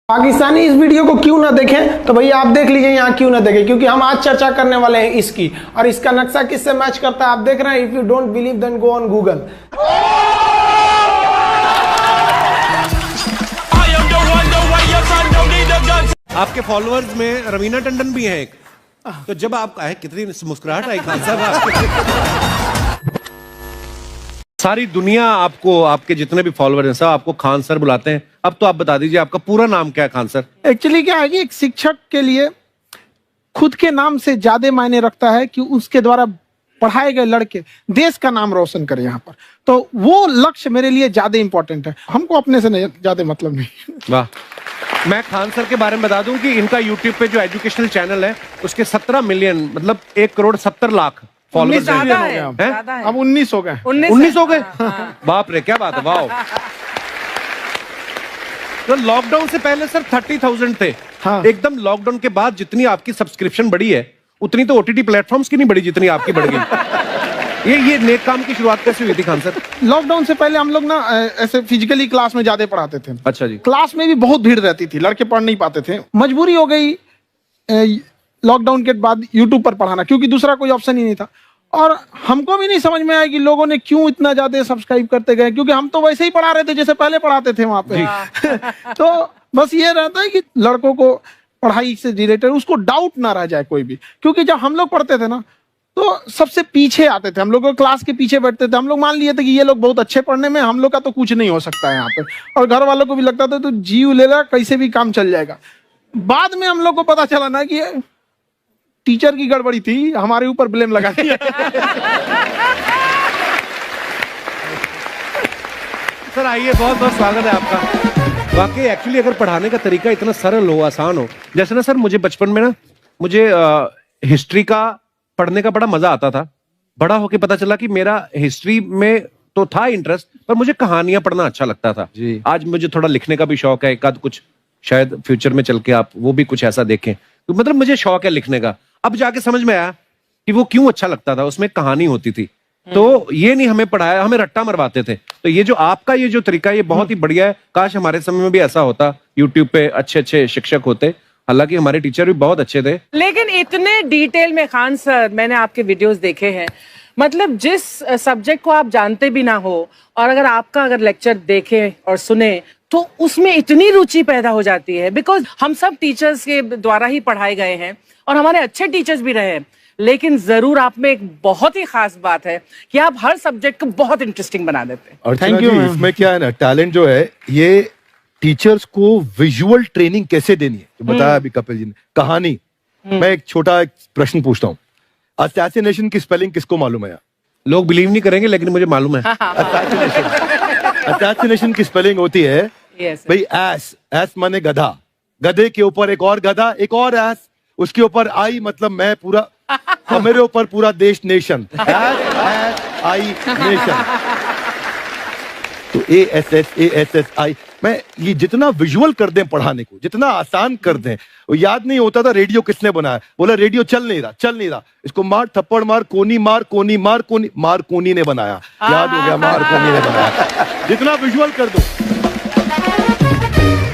पाकिस्तानी इस वीडियो को क्यों ना देखें तो भैया आप देख लीजिए यहाँ क्यों ना देखें, क्योंकि हम आज चर्चा करने वाले हैं इसकी, और इसका नक्शा किससे मैच करता है आप देख रहे हैं। If you don't believe then go on Google. आपके फॉलोअर्स में रवीना टंडन भी है एक, तो जब आप आए कितनी मुस्कुराहट आई खान साहब आपके। सारी दुनिया आपको, आपके जितने भी फॉलोअर हैं सब आपको खान सर बुलाते हैं। अब तो आप बता दीजिए आपका पूरा नाम क्या है खान सर? एक्चुअली क्या है कि एक शिक्षक के लिए खुद के नाम से ज्यादा मायने रखता है कि उसके द्वारा पढ़ाए गए लड़के देश का नाम रोशन करें यहाँ पर, तो वो लक्ष्य मेरे लिए ज्यादा इंपॉर्टेंट है। हमको अपने से नहीं ज्यादा मतलब नहीं। वाह। मैं खान सर के बारे में बता दूं कि इनका यूट्यूब पे जो एजुकेशनल चैनल है उसके 17 मिलियन मतलब 1,70,00,000 फॉलोअर्स हैं। अब 19 हो गए। 19 हो गए। बाप रे, क्या बात है, वाह। तो लॉकडाउन से पहले सर 30,000 थे। हाँ। एकदम लॉकडाउन के बाद जितनी आपकी सब्सक्रिप्शन बढ़ी है उतनी तो ओटीटी प्लेटफॉर्म्स की नहीं बढ़ी जितनी आपकी बढ़ गई। ये नेक काम की शुरुआत कैसे हुई थी खान सर? लॉकडाउन से पहले हम लोग ना ऐसे फिजिकली क्लास में ज्यादा पढ़ाते थे। अच्छा जी। क्लास में भी बहुत भीड़ रहती थी, लड़के पढ़ नहीं पाते थे। मजबूरी हो गई लॉकडाउन के बाद यूट्यूब पर पढ़ाना, क्योंकि दूसरा कोई ऑप्शन ही नहीं था। और हमको भी नहीं समझ में आया कि लोगों ने क्यों इतना ज्यादा सब्सक्राइब करते गए, क्योंकि हम तो वैसे ही पढ़ा रहे थे जैसे पहले पढ़ाते थे वहां पे। तो बस ये रहता है कि लड़कों को पढ़ाई से रिलेटेड उसको डाउट ना रह जाए कोई भी, क्योंकि जब हम लोग पढ़ते थे ना तो सबसे पीछे आते थे, हम लोग क्लास के पीछे बैठते थे। हम लोग मान लिए थे कि ये लोग बहुत अच्छे पढ़ने में, हम लोग का तो कुछ नहीं हो सकता है यहाँ पे, और घर वालों को भी लगता था तो जीव ले रहा कैसे भी काम चल जाएगा। बाद में हम लोग को पता चला ना कि टीचर की गड़बड़ी थी, हमारे ऊपर ब्लेम लगा दिया। सर आइए, बहुत बहुत स्वागत है आपका। वाकई एक्चुअली अगर पढ़ाने का तरीका इतना सरल हो, आसान हो, जैसे ना सर मुझे बचपन में ना मुझे हिस्ट्री का पढ़ने का बड़ा मजा आता था। बड़ा होके पता चला कि मेरा हिस्ट्री में तो था इंटरेस्ट, पर मुझे कहानियां पढ़ना अच्छा लगता था जी। आज मुझे थोड़ा लिखने का भी शौक है, एक आध कुछ शायद फ्यूचर में चल के आप वो भी कुछ ऐसा देखें, तो मतलब मुझे शौक है लिखने का। अब जाके समझ में आया कि वो क्यों अच्छा लगता था, उसमें कहानी होती थी। तो ये नहीं हमें पढ़ाया, हमें रट्टा मरवाते थे। तो ये जो आपका ये जो तरीका ये बहुत ही बढ़िया है। काश हमारे समय में भी ऐसा होता, यूट्यूब पे अच्छे अच्छे शिक्षक होते। हालांकि हमारे टीचर भी बहुत अच्छे थे, लेकिन इतने डिटेल में खान सर मैंने आपके वीडियोस देखे हैं, मतलब जिस सब्जेक्ट को आप जानते भी ना हो और अगर लेक्चर देखें और सुने तो उसमें इतनी रुचि पैदा हो जाती है। बिकॉज हम सब टीचर्स के द्वारा ही पढ़ाए गए हैं और हमारे अच्छे टीचर्स भी रहे हैं, लेकिन जरूर आप में एक बहुत ही खास बात है कि आप हर सब्जेक्ट को बहुत इंटरेस्टिंग बना देते हैं। और थैंक यू। इसमें क्या है ना, टैलेंट जो है ये टीचर्स को विजुअल ट्रेनिंग कैसे देनी है, तो बताया अभी कपिल जी ने। कहानी, मैं एक छोटा प्रश्न पूछता हूँ, असैसिनेशन की स्पेलिंग किसको मालूम है? लोग बिलीव नहीं करेंगे लेकिन मुझे मालूम है। असैसिनेशन की स्पेलिंग होती है भाई एस माने गधा, गधे के ऊपर एक और गधा, एक और एस, उसके ऊपर आई मतलब मैं पूरा, और मेरे ऊपर पूरा देश नेशन, एस आई नेशन। तो ASSASSI मैं ये जितना विजुअल कर दें पढ़ाने को, जितना आसान कर दें। वो याद नहीं होता था रेडियो किसने बनाया, बोला रेडियो चल नहीं रहा, इसको मार थप्पड़ मार, कोनी मार, कोनी मार, मार कोनी ने बनाया, याद हो गया, मार कोनी ने बनाया। जितना विजुअल कर दो।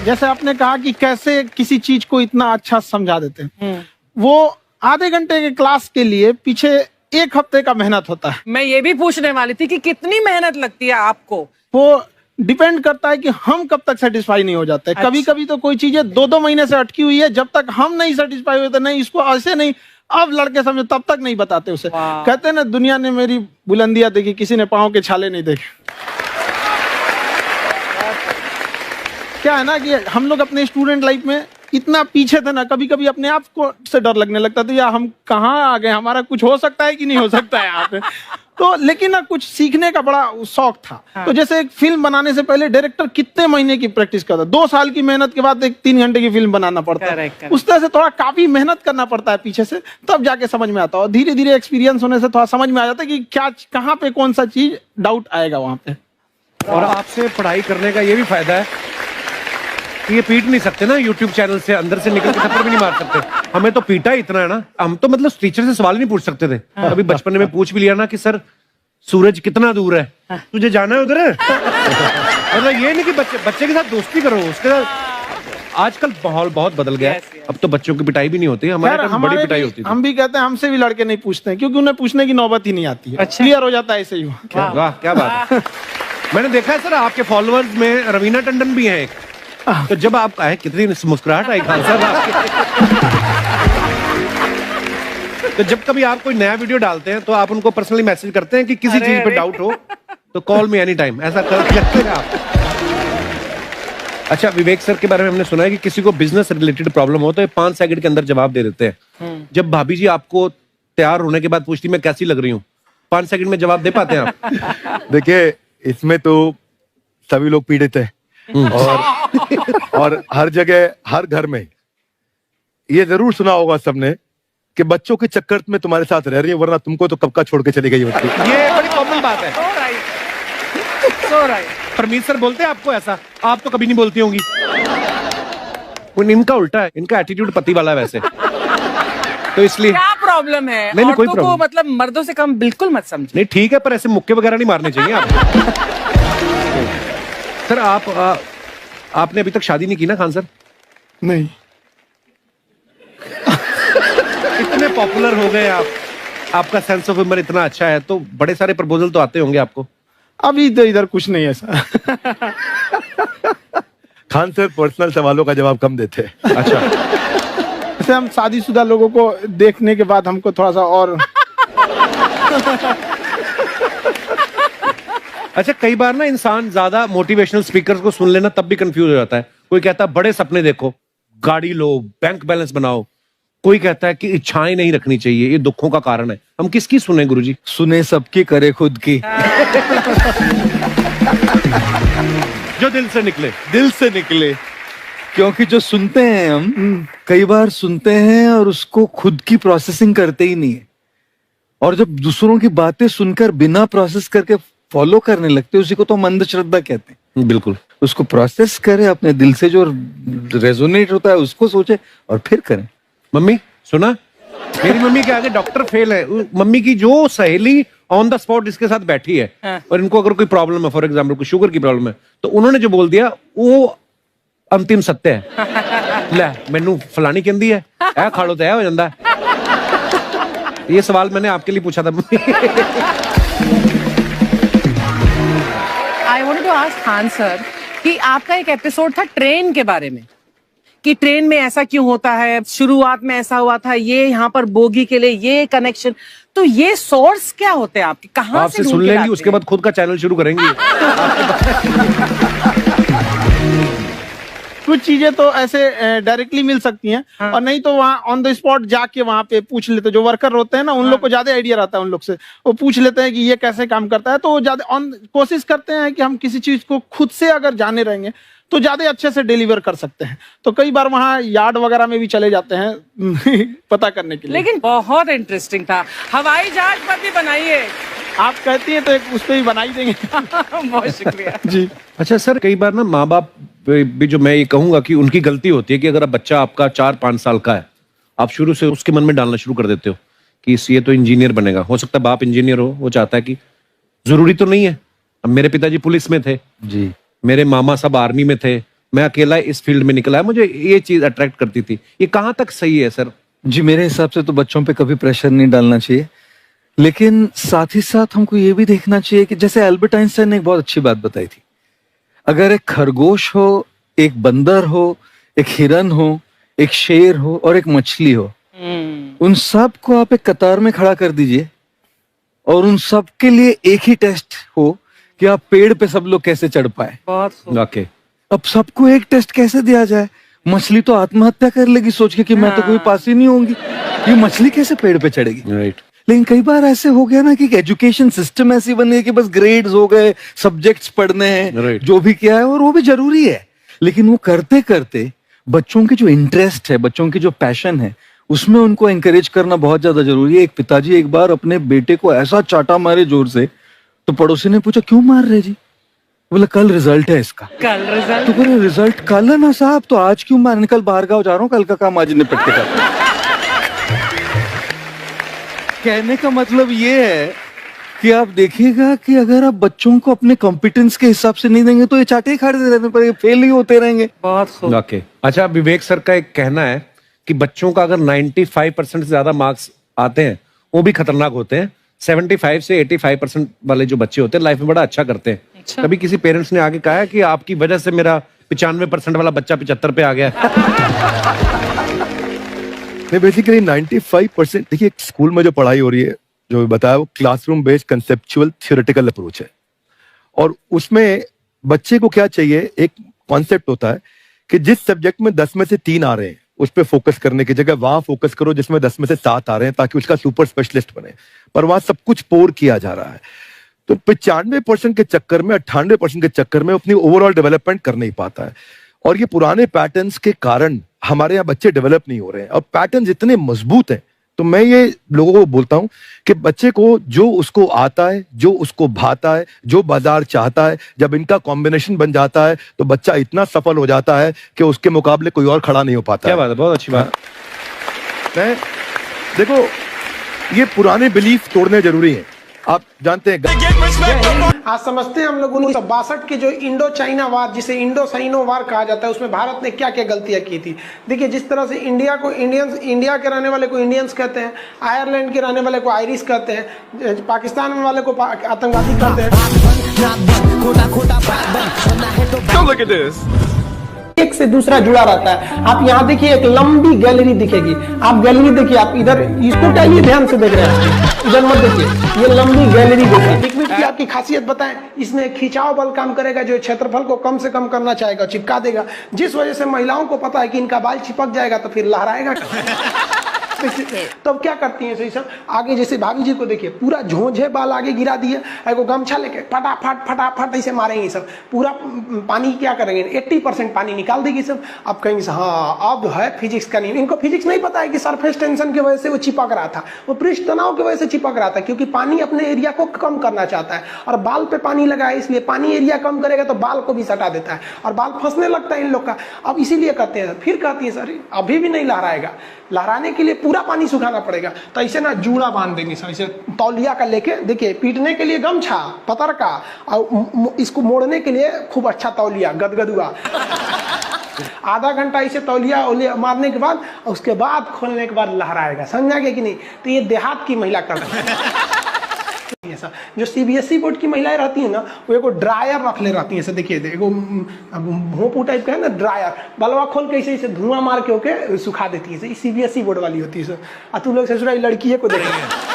जैसे आपने कहा कि कैसे किसी चीज को इतना अच्छा समझा देते हैं, वो आधे घंटे के क्लास के लिए पीछे 1 हफ्ते का मेहनत होता है। मैं ये भी पूछने वाली थी कि कितनी मेहनत लगती है आपको। वो डिपेंड करता है कि हम कब तक सेटिस्फाई नहीं हो जाते। अच्छा। कभी कभी तो कोई चीजें 2-2 महीने से अटकी हुई है, जब तक हम नहीं सेटिस्फाई होते, नहीं इसको ऐसे नहीं, अब लड़के समझो तब तक नहीं बताते उसे। कहते हैं ना, दुनिया ने मेरी बुलंदियां देखी, किसी ने पांव के छाले नहीं देखे। क्या है ना कि हम लोग अपने स्टूडेंट लाइफ में इतना पीछे थे ना, कभी कभी अपने आप को से डर लगने लगता था, या हम कहाँ आ गए, हमारा कुछ हो सकता है कि नहीं हो सकता है यहाँ पे। तो लेकिन ना कुछ सीखने का बड़ा शौक था। हाँ। तो जैसे एक फिल्म बनाने से पहले डायरेक्टर कितने महीने की प्रैक्टिस करता है, 2 साल की मेहनत के बाद एक 3 घंटे की फिल्म बनाना पड़ता है। उस तरह से थोड़ा काफी मेहनत करना पड़ता है पीछे से, तब जाके समझ में आता है। और धीरे धीरे एक्सपीरियंस होने से थोड़ा समझ में आ जाता है कि क्या कहाँ पे कौन सा चीज डाउट आएगा वहां पे। और आपसे पढ़ाई करने का ये भी फायदा है कि ये पीट नहीं सकते ना यूट्यूब चैनल से, अंदर से निकल के थप्पड़ भी नहीं मार सकते। हमें तो पीटा इतना है ना, हम तो मतलब टीचर से सवाल नहीं पूछ सकते थे। अभी बचपन में पूछ भी लिया ना कि सर सूरज कितना दूर है, तुझे जाना है उधर है। मतलब ये नहीं कि बच्चे के साथ दोस्ती करो, उसके साथ आजकल माहौल बहुत बदल गया है। Yes, yes. अब तो बच्चों की पिटाई भी नहीं होती है, हमारे खैर, टाइम बड़ी हमारे पिटाई भी- होती थी। हम भी कहते हैं हमसे भी लड़के नहीं पूछते हैं क्योंकि उन्हें पूछने की नौबत ही नहीं आती है। अच्छा। क्लियर हो जाता है ऐसे ही। वाह क्या बात है। मैंने देखा है सर आपके फॉलोअर्स में रवीना टंडन भी है एक, तो जब आप आए कितनी मुस्कुराहट आई खान साहब आपके। तो जब कभी आप कोई नया वीडियो डालते हैं तो आप उनको पर्सनली मैसेज करते हैं कि किसी अरे, चीज पे अरे। डाउट हो तो कॉल मी एनी टाइम, ऐसा करते हैं आप? अच्छा, विवेक सर के बारे में हमने सुना है कि किसी को बिजनेस रिलेटेड प्रॉब्लम हो तो ये 5 सेकंड के अंदर जवाब दे देते हैं। जब भाभी जी आपको तैयार होने के बाद पूछती मैं कैसी लग रही हूँ, 5 सेकंड में जवाब दे पाते हैं आप? देखिए, इसमें तो सभी लोग पीड़ित हैं और हर जगह हर घर में ये जरूर सुना होगा सबने कि बच्चों के चक्कर में तुम्हारे साथ रह रही है, वरना तुमको तो कब का छोड़ के चली गई होती। ये बड़ी कॉमन बात है। So right. So right. Parmeet sir बोलते हैं आपको ऐसा? आप तो कभी नहीं बोलती होंगी। इनका उल्टा है, इनका एटीट्यूड पति वाला है वैसे, तो इसलिए। क्या प्रॉब्लम है? नहीं, कोई औरतों को problem। मतलब मर्दों से कम बिल्कुल मत समझे। नहीं ठीक है, पर ऐसे मुक्के वगैरह नहीं मारने चाहिए आप। सर आपने अभी तक शादी नहीं की ना खान सर? नहीं, इतने पॉपुलर हो गए आप, आपका सेंस ऑफ ह्यूमर इतना अच्छा है, तो बड़े सारे प्रपोजल तो आते होंगे आपको। अभी तो इधर कुछ नहीं है ऐसा। खान सर पर्सनल सवालों का जवाब कम देते हैं। अच्छा, वैसे हम शादीशुदा लोगों को देखने के बाद हमको थोड़ा सा और अच्छा कई बार ना इंसान ज्यादा मोटिवेशनल स्पीकर्स को सुन लेना तब भी कंफ्यूज हो जाता है। कोई कहता है बड़े सपने देखो, गाड़ी लो, बैंक बैलेंस बनाओ, कोई कहता है कि इच्छाएं नहीं रखनी चाहिए, ये दुखों का कारण है। हम किसकी सुने गुरुजी? सुने सबकी करे खुद की। जो दिल से निकले। दिल से निकले, क्योंकि जो सुनते हैं हम कई बार सुनते हैं और उसको खुद की प्रोसेसिंग करते ही नहीं है, और जब दूसरों की बातें सुनकर बिना प्रोसेस करके फॉलो करने लगते हैं, उसी को तो हम अंधश्रद्धा कहते हैं। बिल्कुल। उसको प्रोसेस करे, अपने दिल से जो रेजोनेट होता है उसको सोचे और फिर करें। मम्मी सुना, मेरी मम्मी के आगे डॉक्टर फेल है। मम्मी की जो सहेली ऑन द स्पॉट इसके साथ बैठी है और इनको अगर कोई प्रॉब्लम है, फॉर एग्जाम्पल कोई शुगर की प्रॉब्लम है, तो उन्होंने जो बोल दिया वो अंतिम सत्य है। ले मैनू फलानी कहती है ऐ खाड़ो तो ऐ हो जाता है। ये सवाल मैंने आपके लिए पूछा था mummy. I wanted to ask Khan sir कि आपका एक एपिसोड था ट्रेन के बारे में, कि ट्रेन में ऐसा क्यों होता है, शुरुआत में ऐसा हुआ था, ये यहाँ पर बोगी के लिए ये कनेक्शन, तो ये सोर्स क्या होते हैं आपके, कहाँ से आपसे ढूंढ सुन के लेंगी, लाते उसके हैं? बाद खुद का चैनल शुरू करेंगी। कुछ चीजें तो ऐसे डायरेक्टली मिल सकती हैं और नहीं तो वहाँ ऑन द स्पॉट जाके वहाँ पे पूछ लेते, जो वर्कर होते हैं ना उन लोग को ज्यादा आइडिया रहता है, उन लोग से वो पूछ लेते हैं कि ये कैसे काम करता है, तो वो ज्यादा कोशिश करते हैं कि हम किसी चीज को खुद से अगर जाने रहेंगे तो ज्यादा अच्छे से डिलीवर कर सकते हैं। तो कई बार वहाँ यार्ड वगैरह में भी चले जाते हैं पता करने के लिए। लेकिन बहुत इंटरेस्टिंग था। हवाई जहाज पर भी बनाइए। आप कहती हैं तो एक उस पर भी बना ही देंगे। बहुत शुक्रिया। जी। अच्छा सर, कई बार ना माँ बाप भी, जो मैं ये कहूंगा कि उनकी गलती होती है कि अगर बच्चा आपका 4-5 साल का है, आप शुरू से उसके मन में डालना शुरू कर देते हो कि ये तो इंजीनियर बनेगा। हो सकता है बाप इंजीनियर हो, वो चाहता है कि जरूरी तो नहीं है। अब मेरे पिताजी पुलिस में थे जी, मेरे मामा सब आर्मी में थे, मैं अकेला इस फील्ड में निकला है, मुझे ये चीज अट्रैक्ट करती थी। ये कहाँ तक सही है सर? जी मेरे हिसाब से तो बच्चों पे कभी प्रेशर नहीं डालना चाहिए, लेकिन साथ ही साथ हमको ये भी देखना चाहिए कि जैसे एल्बर्ट आइंस्टाइन ने एक बहुत अच्छी बात बताई थी, अगर एक खरगोश हो, एक बंदर हो, एक हिरन हो, एक शेर हो और एक मछली हो, उन सब को आप एक कतार में खड़ा कर दीजिए और उन सब के लिए एक ही टेस्ट हो कि आप पेड़ पे सब लोग कैसे चढ़ पाए। बहुत खूब। ओके, अब सबको एक टेस्ट कैसे दिया जाए? मछली तो आत्महत्या कर लेगी सोच के कि मैं तो कोई पास ही नहीं होंगी, ये मछली कैसे पेड़ पे चढ़ेगी? राइट। लेकिन कई बार ऐसे हो गया ना कि एजुकेशन सिस्टम ऐसी बन गई कि बस ग्रेड्स हो गए, सब्जेक्ट्स पढ़ने हैं, Right. जो भी किया है, और वो भी जरूरी है, लेकिन वो करते करते बच्चों की जो इंटरेस्ट है, बच्चों की जो पैशन है, उसमें उनको एंकरेज करना बहुत ज्यादा जरूरी है। एक पिताजी एक बार अपने बेटे को ऐसा चाटा मारे जोर से, तो पड़ोसी ने पूछा क्यों मार रहे जी? बोला कल रिजल्ट है इसका। कल रिजल्ट? तो बोले रिजल्ट कल है ना साहब, तो आज क्यों मार? कल बाहर गाँव जा रहा हूँ, कल का काम आज निपट के करता। कहने का मतलब ये है कि आप देखिएगा कि अगर आप बच्चों को अपने कॉम्पिटेंस के हिसाब से नहीं देंगे तो ये चाटे ही खाते रहने पड़ेंगे, फेल ही होते रहेंगे। बहुत खूब। ओके, अच्छा, विवेक सर का एक कहना है कि बच्चों का अगर 95% से ज्यादा मार्क्स आते हैं वो भी खतरनाक होते हैं। 75 से 85% वाले जो बच्चे होते हैं लाइफ में बड़ा अच्छा करते हैं। अच्छा। कभी किसी पेरेंट्स ने आगे कहा है कि आपकी वजह से मेरा 95% वाला बच्चा 75 पे आ गया? नहीं, बेसिकली 95% देखिए, स्कूल में जो पढ़ाई हो रही है, जो बताया, वो classroom based conceptual theoretical approach है। और उसमें बच्चे को क्या चाहिए, एक कॉन्सेप्ट होता है कि जिस सब्जेक्ट में 10 में से 3 आ रहे हैं उस पर फोकस करने की जगह वहां फोकस करो जिसमें 10 में से 7 आ रहे हैं, ताकि उसका सुपर स्पेशलिस्ट बने। पर वहां सब कुछ पोर किया जा रहा है। तो 95% के चक्कर में, 98% के चक्कर में अपनी ओवरऑल डेवलपमेंट कर नहीं पाता है। और ये पुराने पैटर्न्स के कारण हमारे यहाँ बच्चे डेवलप नहीं हो रहे हैं। और पैटर्न्स इतने मजबूत हैं, तो मैं ये लोगों को बोलता हूं कि बच्चे को जो उसको आता है, जो उसको भाता है, जो बाजार चाहता है, जब इनका कॉम्बिनेशन बन जाता है तो बच्चा इतना सफल हो जाता है कि उसके मुकाबले कोई और खड़ा नहीं हो पाता। क्या बात है, बहुत अच्छी बात। मैं देखो, ये पुराने बिलीफ तोड़ने जरूरी हैं। आप जानते हैं, आज समझते हैं हम लोग 1962 के जो इंडो चाइना वार, जिसे इंडो साइनो वार कहा जाता है, उसमें भारत ने क्या क्या गलतियां की थी। देखिए, जिस तरह से इंडिया को इंडियंस, इंडिया के रहने वाले को इंडियंस कहते हैं, आयरलैंड के रहने वाले को आयरिश कहते हैं, पाकिस्तान वाले को आतंकवादी कहते हैं। एक से दूसरा जुड़ा रहता है। आप यहाँ देखिए, एक लंबी गैलरी दिखेगी। आप गैलरी देखिए, आप इधर इसको क्या लिए ध्यान से देख रहे हैं, इधर मत देखिए, ये लंबी गैलरी देखिए। पिकविट की आपकी खासियत बताएं, इसमें खिंचाव बल काम करेगा, जो क्षेत्रफल को कम से कम करना चाहेगा, चिपका देगा। जिस वजह से महिलाओं को पता है कि इनका बाल चिपक जाएगा तो फिर लहराएगा। तब क्या करती हैं सही सब, आगे जैसे भाभी जी को देखिए, पूरा झोंझे बाल आगे गिरा दिए, एगो गमछा लेके फटाफट फटाफट ऐसे मारेंगे सब। पूरा पानी क्या करेंगे, 80% पानी निकाल देगी सब। अब कहेंगे हाँ, अब है फिजिक्स का नियम। इनको फिजिक्स नहीं पता है कि सरफेस टेंशन की वजह से वो चिपक रहा था, वो पृष्ठ तनाव की वजह से चिपक रहा था, क्योंकि पानी अपने एरिया को कम करना चाहता है और बाल पे पानी लगा है, इसलिए पानी एरिया कम करेगा तो बाल को भी सटा देता है और बाल फंसने लगता है इन लोग का। अब इसीलिए कहते हैं, फिर कहती है सर अभी भी नहीं लहराएगा, लहराने के लिए पूरा पानी सुखाना पड़ेगा। तो ऐसे ना जूड़ा बांध देंगे सर, ऐसे तौलिया का लेके, देखिए पीटने के लिए गमछा पतर का, और इसको मोड़ने के लिए खूब अच्छा तौलिया गदगदुआ। आधा घंटा इसे तौलिया मारने के बाद, उसके बाद खोलने के बाद लहराएगा। समझा गया कि नहीं? तो ये देहात की महिला कर रही है। जो सीबीएसई बोर्ड की महिलाएं रहती है ना, वो एगो ड्रायर रख ले रहती है। ऐसे देखिए, एगो भोंपू टाइप का है ना ड्रायर, बलवा खोल के ऐसे धुआं मार के ओके सुखा देती है। सीबीएसई बोर्ड वाली होती है। और तू लोग ससुराल लड़की को देखेंगे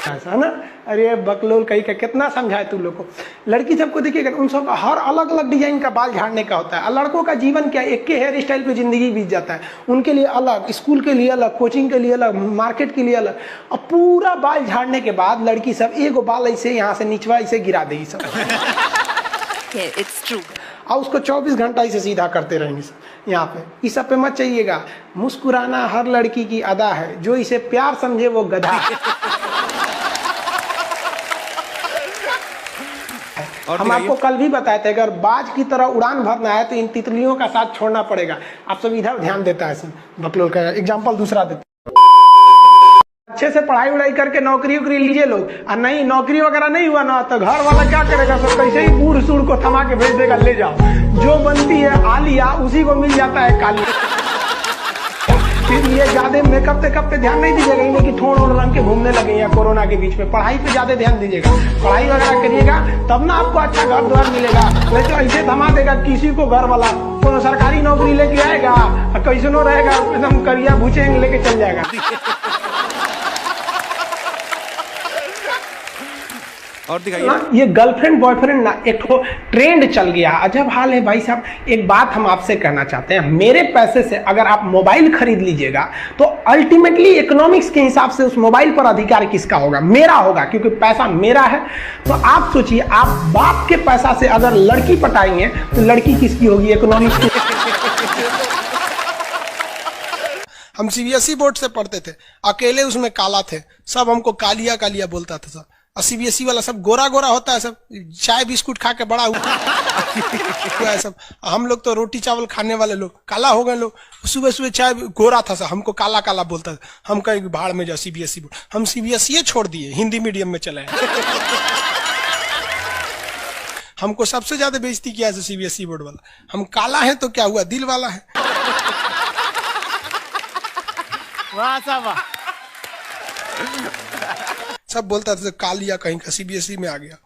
ऐसा ना, अरे बकलोल कहीं का कितना समझाए तू लोग को। लड़की सबको देखिएगा, उन सब का हर अलग अलग डिजाइन का बाल झाड़ने का होता है। और लड़कों का जीवन क्या, एक के हेयर स्टाइल पे जिंदगी बीत जाता है। उनके लिए अलग, स्कूल के लिए अलग, कोचिंग के लिए अलग, मार्केट के लिए अलग। और पूरा बाल झाड़ने के बाद लड़की सब एगो बाल ऐसे यहाँ से निचवा ऐसे गिरा देगी सब। It's true. और उसको 24 घंटा इसे सीधा करते रहेंगे सब। यहाँ पे इस सब पे मत चाहिएगा। मुस्कुराना हर लड़की की अदा है, जो इसे प्यार समझे वो गधा। हम आपको कल भी बताए थे, अगर बाज की तरह उड़ान भरना है तो इन तितलियों का साथ छोड़ना पड़ेगा। आप सब इधर ध्यान देता है सब। बकलोल का एग्जाम्पल दूसरा देते, अच्छे से पढ़ाई उड़ाई करके नौकरी उकरी लीजिए लोग। और नहीं, नौकरी वगैरह नहीं हुआ ना तो घर वाला क्या करेगा, सब कैसे ही बूढ़ सूढ़ को थमा के भेज देगा, ले जाओ। जो बनती है आलिया उसी को मिल जाता है कालिया। फिर ये ज्यादा मेकअप टेकअप पे ध्यान नहीं दीजिएगा, इन्हें कि ठोड़ ओढ़ रंग के घूमने लगे या कोरोना के बीच में। पढ़ाई पे ज्यादा ध्यान दीजिएगा, पढ़ाई वगैरह करिएगा, तब ना आपको अच्छा घर द्वार मिलेगा। नहीं तो ऐसे थमा देगा किसी को घर वाला, कोनो सरकारी नौकरी लेके आएगा, कैसे नो रहेगा, एकदम करिया भूचेंग लेके चल जाएगा। और दिखाइए ना, ये गर्लफ्रेंड बॉयफ्रेंड ना एक ट्रेंड चल गया, अजब हाल है भाई साहब। एक बात हम आपसे कहना चाहते हैं, मेरे पैसे से अगर आप मोबाइल खरीद लीजिएगा तो अल्टीमेटली इकोनॉमिक्स के हिसाब से उस मोबाइल पर अधिकार किसका होगा? मेरा होगा, क्योंकि पैसा मेरा है। तो आप सोचिए, आप बाप के पैसा से अगर लड़की पटाएंगे तो लड़की किसकी होगी? इकोनॉमिक्स की। हम सीबीएसई बोर्ड से पढ़ते थे, अकेले उसमें काला थे, सब हमको कालिया कालिया बोलता था सब। और सीबीएसई वाला सब गोरा गोरा होता है, सब चाय बिस्कुट खा के बड़ा हुआ है सब। हम लोग तो रोटी चावल खाने वाले लोग काला हो गए लोग। सुबह सुबह चाय गोरा था सब, हमको काला काला बोलता था। हम कहीं भाड़ में जाओ सीबीएसई बोर्ड, हम सीबीएसई छोड़ दिए, हिंदी मीडियम में चले। हमको सबसे ज्यादा बेइज्जती किया है सीबीएसई बोर्ड वाला। हम काला है तो क्या हुआ, दिल वाला है। वाह साहब वाह। सब बोलता था कालिया कहीं का सीबीएसई में आ गया।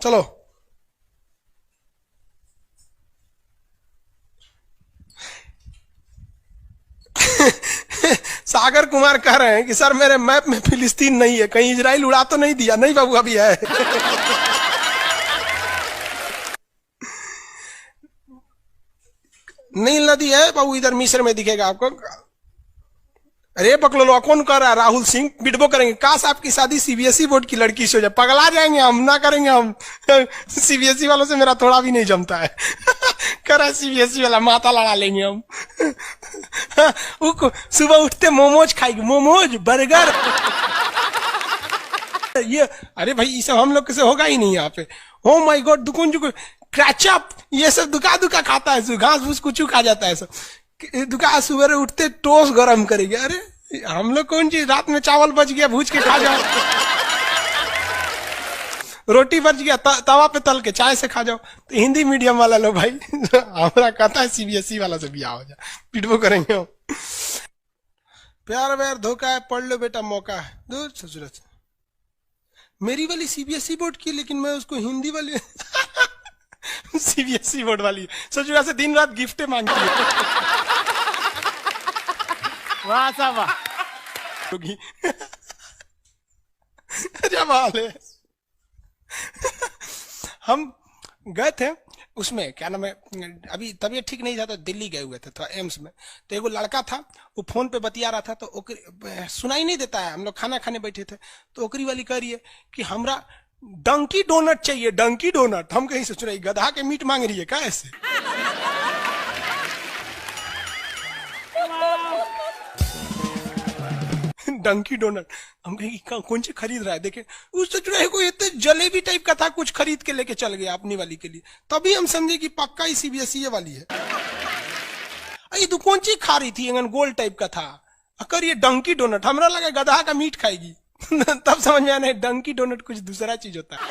चलो सागर कुमार कह रहे हैं कि सर मेरे मैप में फिलिस्तीन नहीं है, कहीं इजराइल उड़ा तो नहीं दिया? नहीं बाबू अभी है। नील नदी है बाबू, इधर मिस्र में दिखेगा आपको। अरे बकलोलो कौन कर रहा है? राहुल सिंह बिडबो करेंगे, काश आपकी शादी सीबीएसई बोर्ड की लड़की से हो जाए। पगला जाएंगे हम, ना करेंगे हम। सीबीएसई वालों से मेरा थोड़ा भी नहीं जमता है। करा सीबीएसई वाला माथा लड़ा लेंगे हम। सुबह उठते मोमोज खाएगी, मोमोज बर्गर। ये अरे भाई ये सब हम लोग से होगा ही नहीं यहाँ पे। ओ माय गॉड, दुकुन जुकुन क्रैचअप ये सब दुका दुका खाता है, घास फूस कुछ खा जाता है सब। दुका सुबह उठते टोस्ट गरम करेंगे। अरे हम लोग कौन चीज, रात में चावल बच गया भूज के खा जाओ, रोटी बच गया तवा पे तल के चाय से खा जाओ। तो हिंदी मीडियम वाला लो भाई, हमारा कहता है सीबीएसई वाला से बिया हो जाए, पिटबो करेंगे हम। प्यार व्यार धोखा है, पढ़ लो बेटा मौका है। दूर ससुर से मेरी वाली सीबीएसई बोर्ड की, लेकिन मैं उसको हिंदी वाली सीबीएसई बोर्ड वाली ससुरा से दिन रात गिफ्टें मांगती है। वाह साहब वाह। जब हाल है। हम गए थे उसमें, क्या नाम है, अभी तबीयत ठीक नहीं था तो दिल्ली गए हुए थे थोड़ा एम्स में। तो एगो लड़का था, वो फोन पे बतिया रहा था, तो सुनाई नहीं देता है। हम लोग खाना खाने बैठे थे, तो ओकरी वाली कह रही है कि हमरा डंकी डोनट चाहिए, डंकी डोनट। हम कहीं सोच रहे गधा के मीट मांग रही है क्या ऐसे? डंकी डोनट। हम कहेंगे कौन सी खरीद रहा है, देखे उस सोच रहे कोई इतने जलेबी टाइप का था, कुछ खरीद के लेके चल गया अपनी वाली के लिए। तभी हम समझे कि पक्का ही सीबीएसई वाली है। ये तो कौन सी खा रही थी, गोल टाइप का था। अगर ये डंकी डोनट, हमरा लगा गधा का मीट खाएगी। तब समझ में आना डंकी डोनट कुछ दूसरा चीज होता है।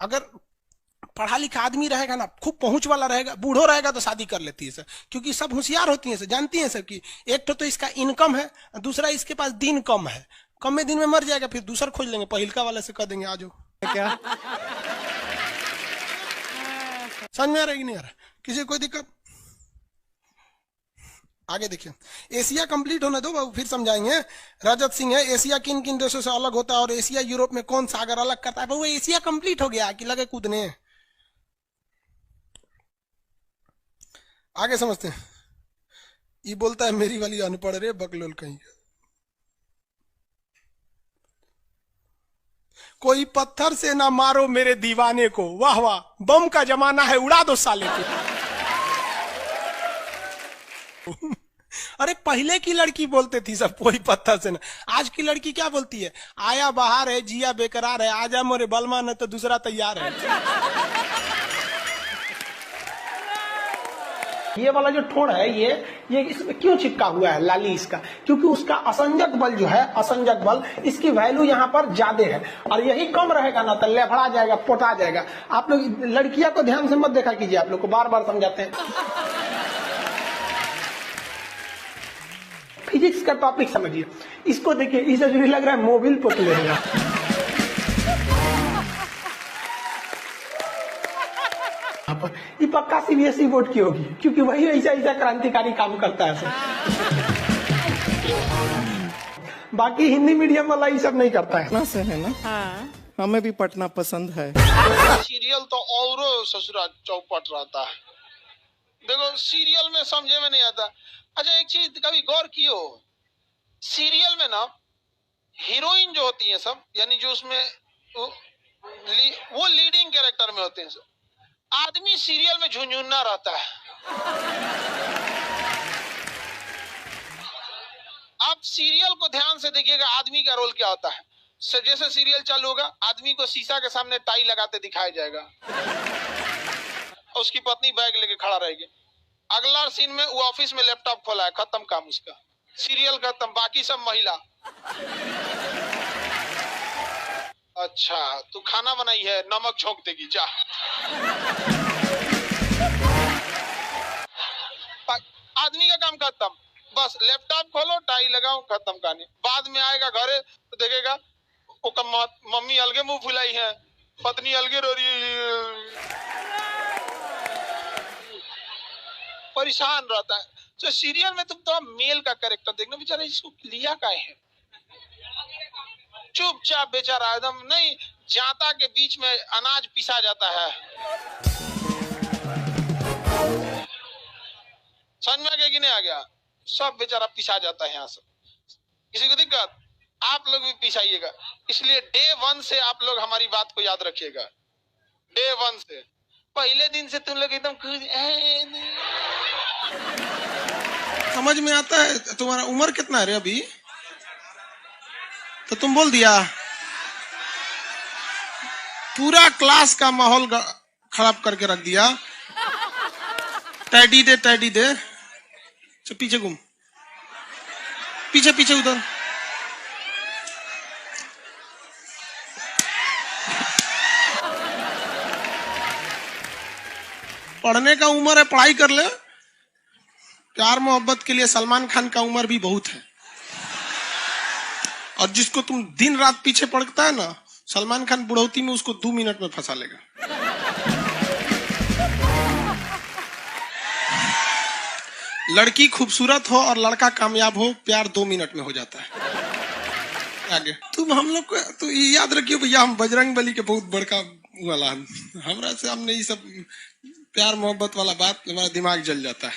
अगर पढ़ा लिखा आदमी रहेगा ना, खूब पहुंच वाला रहेगा, बूढ़ो रहेगा तो शादी कर लेती है सर, क्योंकि सब होशियार होती हैं सर, जानती हैं सर कि एक तो इसका इनकम है, दूसरा इसके पास दिन कम है, कम में दिन में मर जाएगा, फिर दूसरा खोज लेंगे, पहिलका वाले से कह देंगे आ जाओ। क्या समझ में आ रहा है कि नहीं आ रहा? किसी कोई दिक्कत? आगे देखिए, एशिया कंप्लीट होने दो बाबू, फिर समझाएंगे। रजत सिंह है, एशिया किन किन देशों से अलग होता है और एशिया यूरोप में कौन सागर अलग करता है? बाबू एशिया कंप्लीट हो गया कि लगे कूदने? आगे समझते हैं। ये बोलता है मेरी वाली अनपढ़ रे बकलोल कहीं। कोई पत्थर से ना मारो मेरे दीवाने को, वाह वाह, बम का जमाना है, उड़ा दो साले को। अरे पहले की लड़की बोलते थी सब कोई पत्थर से ना, आज की लड़की क्या बोलती है? आया बाहर है, जिया बेकरार है, आजा मोरे बलमा न तो दूसरा तैयार है। ये वाला जो ठोड़ है ये इसमें क्यों चिपका हुआ है लाली इसका? क्योंकि उसका असंजक बल जो है, असंजक बल, इसकी वैल्यू यहाँ पर ज्यादा है, और यही कम रहेगा ना तो लेफड़ा जाएगा, पोटा जाएगा। आप लोग लड़कियां को ध्यान से मत देखा कीजिए, आप लोग को बार बार समझाते हैं। फिजिक्स का टॉपिक समझिए, इसको देखिए, इसे जो लग रहा है मोबिल पुतले है। ये पक्का सीबीएसई बोर्ड की होगी, क्योंकि वही ऐसा ऐसा क्रांतिकारी काम करता है सर। बाकी हिंदी मीडियम वाला ये सब नहीं करता है। से है ना? हाँ। हमें भी पटना पसंद है। सीरियल तो और ससुरा चौपट रहता है। देखो सीरियल में समझे में नहीं आता। अच्छा एक चीज कभी गौर कियो, सीरियल में ना हीरोइन जो होती है सब, यानी जो उसमें वो लीडिंग कैरेक्टर में होते हैं सब, आदमी सीरियल में झुंझुन्ना रहता है। सीरियल को ध्यान से देखिएगा, आदमी का रोल क्या होता है। जैसे सीरियल चालू होगा, आदमी को शीशा के सामने टाई लगाते दिखाया जाएगा, उसकी पत्नी बैग लेके खड़ा रहेगी। अगला सीन में वो ऑफिस में लैपटॉप खोला है, खत्म काम उसका, सीरियल खत्म, बाकी सब महिला। अच्छा तू खाना बनाई है, नमक झोंक देगी जा। आदमी का काम खत्म, बस लैपटॉप खोलो, टाई लगाओ, खत्म कहानी। बाद में आएगा घरे तो देखेगा मम्मी अलगे मुंह फुलाई है, पत्नी अलगे रो रही है, परेशान रहता है। तो सीरियल में तुम तो मेल का कैरेक्टर देखना, बेचारा इसको लिया क्या है, चुपचाप बेचारा एकदम नहीं, जाता के बीच में अनाज पिसा जाता है। समझ में आ गया कि नहीं आ गया? सब बेचारा पिसा जाता है यहाँ से। किसी को दिक्कत? आप लोग भी पिसाइएगा। इसलिए डे 1 से आप लोग हमारी बात को याद रखिएगा। डे 1 से पहले दिन से तुम लोग एकदम समझ में आता है। तुम्हारा उम्र कितना है रे अभी? तो तुम बोल दिया, पूरा क्लास का माहौल खराब करके रख दिया। टैडी दे, टैडी दे, तो पीछे घूम, पीछे पीछे उधर। पढ़ने का उम्र है, पढ़ाई कर ले। प्यार मोहब्बत के लिए सलमान खान का उम्र भी बहुत है। और जिसको तुम दिन रात पीछे पड़ता है ना, सलमान खान बुढ़ौती में उसको 2 मिनट में फंसा लेगा। लड़की खूबसूरत हो और लड़का कामयाब हो, प्यार 2 मिनट में हो जाता है। आगे तुम हम लोग को तो याद रखियो भैया, हम बजरंग बली के बहुत बड़का वाला, हमरा से हमने ये सब प्यार मोहब्बत वाला बात, हमारा दिमाग जल जाता है।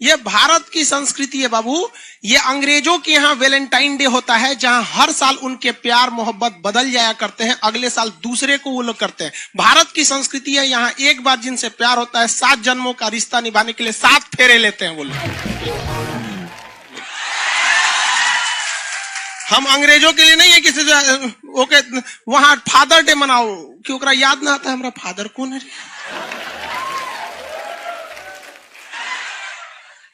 ये भारत की संस्कृति है बाबू। ये अंग्रेजों के यहाँ वैलेंटाइन डे होता है, जहां हर साल उनके प्यार मोहब्बत बदल जाया करते हैं, अगले साल दूसरे को वो लोग करते हैं। भारत की संस्कृति है, यहाँ एक बार जिनसे प्यार होता है, 7 जन्मों का रिश्ता निभाने के लिए 7 फेरे लेते हैं वो लोग। हम अंग्रेजों के लिए नहीं है किसी ओके वहां फादर डे मनाओ कि ओकरा याद ना आता है हमारा फादर कौन है।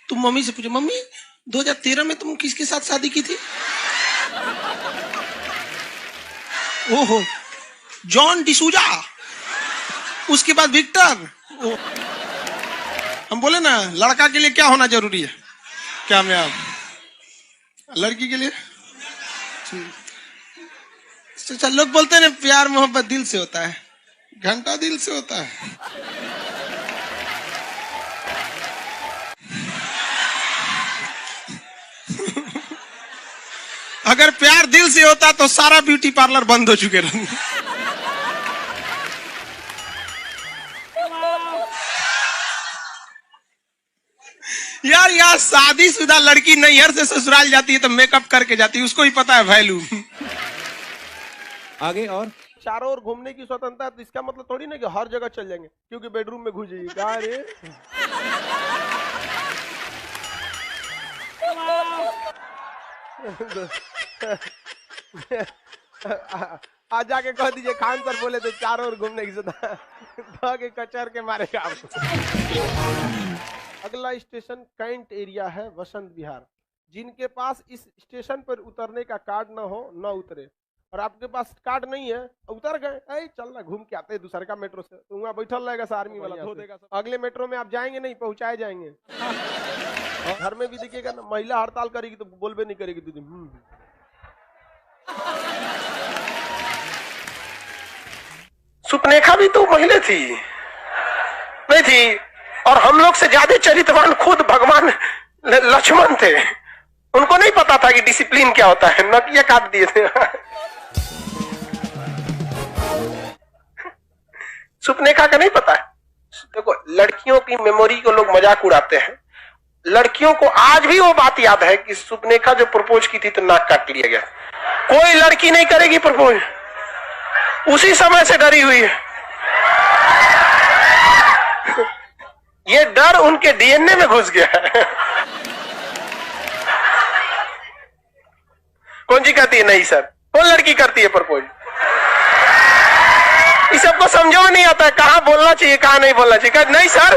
तुम मम्मी से पूछो, मम्मी 2013 में तुम किसके साथ शादी की थी? ओहो, जॉन डिसूजा, उसके बाद विक्टर। हम बोले ना, लड़का के लिए क्या होना जरूरी है? क्या मैं आप लड़की के लिए तो लोग बोलते हैं ना, प्यार मोहब्बत दिल से होता है, घंटा दिल से होता है। अगर प्यार दिल से होता तो सारा ब्यूटी पार्लर बंद हो चुके रहते। यार यार, शादीशुदा लड़की नैहर से ससुराल जाती है तो मेकअप करके जाती है, उसको ही पता है वैल्यू। आगे और चारों ओर घूमने की स्वतंत्रता, तो इसका मतलब थोड़ी ना कि हर जगह चल जाएंगे क्योंकि बेडरूम में घुस जाइए। कहा रे आज जाके कह दीजिए खान सर बोले थे चारों ओर घूमने की स्वतंत्रता, के कचर के मारेगा आपको। अगला स्टेशन कैंट एरिया है, वसंत विहार। जिनके पास इस स्टेशन पर उतरने का कार्ड ना हो न उतरे, और आपके पास कार्ड नहीं है उतर गए, चल ना घूम के आते हैं दूसरे का मेट्रो से, तो वहाँ बैठल रहेगा आर्मी वाला धो देगा। अगले मेट्रो में आप जाएंगे नहीं, पहुंचाए जाएंगे। घर में भी देखिएगा ना, महिला हड़ताल करेगी तो बोलबे नहीं करेगी दीदी। सुपनेखा भी तो महिला थी, नहीं थी? और हम लोग से ज्यादा चरित्रवान खुद भगवान लक्ष्मण थे। उनको नहीं पता था कि डिसिप्लिन क्या होता है, नकिया काट दिए थे। सुपनेखा का नहीं पता है। देखो, लड़कियों की मेमोरी को लोग मजाक उड़ाते हैं। लड़कियों को आज भी वो बात याद है कि सुपनेखा जो प्रपोज की थी तो नाक काट लिया गया। कोई लड़की नहीं करेगी प्रपोज, उसी समय से डरी हुई है। ये डर उनके डीएनए में घुस गया है। कौन सी कहती है नहीं सर? कौन लड़की करती है प्रपोज? इस सबको समझो में नहीं आता है कहाँ बोलना चाहिए कहाँ नहीं बोलना चाहिए। कहा, नहीं सर।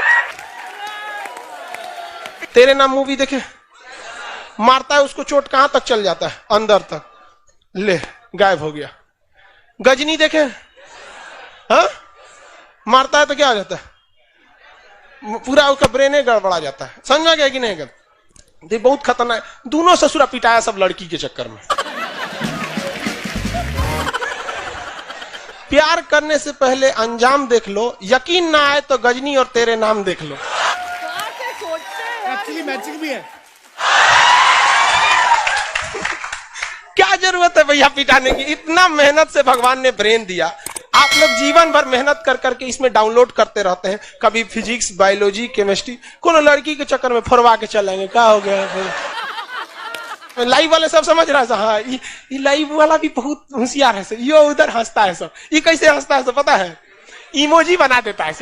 तेरे नाम मूवी देखे, मारता है उसको चोट कहां तक चल जाता है? अंदर तक, ले गायब हो गया। गजनी देखे, हाँ मारता है तो क्या हो जाता है? पूरा उसका ब्रेन गड़बड़ा जाता है। समझ में गया कि नहीं? गया बहुत खतरनाक। दोनों ससुरा पिटाया सब लड़की के चक्कर में। प्यार करने से पहले अंजाम देख लो, यकीन ना आए तो गजनी और तेरे नाम देख लो। एक्चुअली मैचिंग भी है। क्या जरूरत है भैया पिटाने की? इतना मेहनत से भगवान ने ब्रेन दिया। आप लोग जीवन भर मेहनत कर करके इसमें डाउनलोड करते रहते हैं, कभी फिजिक्स, बायोलॉजी, केमिस्ट्री। कोनो लड़की के चक्कर में फरवा के चलेंगे, क्या हो गया फिर? लाइव वाले सब समझ रहा है। हाँ, ये लाइव वाला भी बहुत होशियार है। यो उधर हंसता है सब। ये कैसे हंसता है सब पता है? इमोजी बना देता है।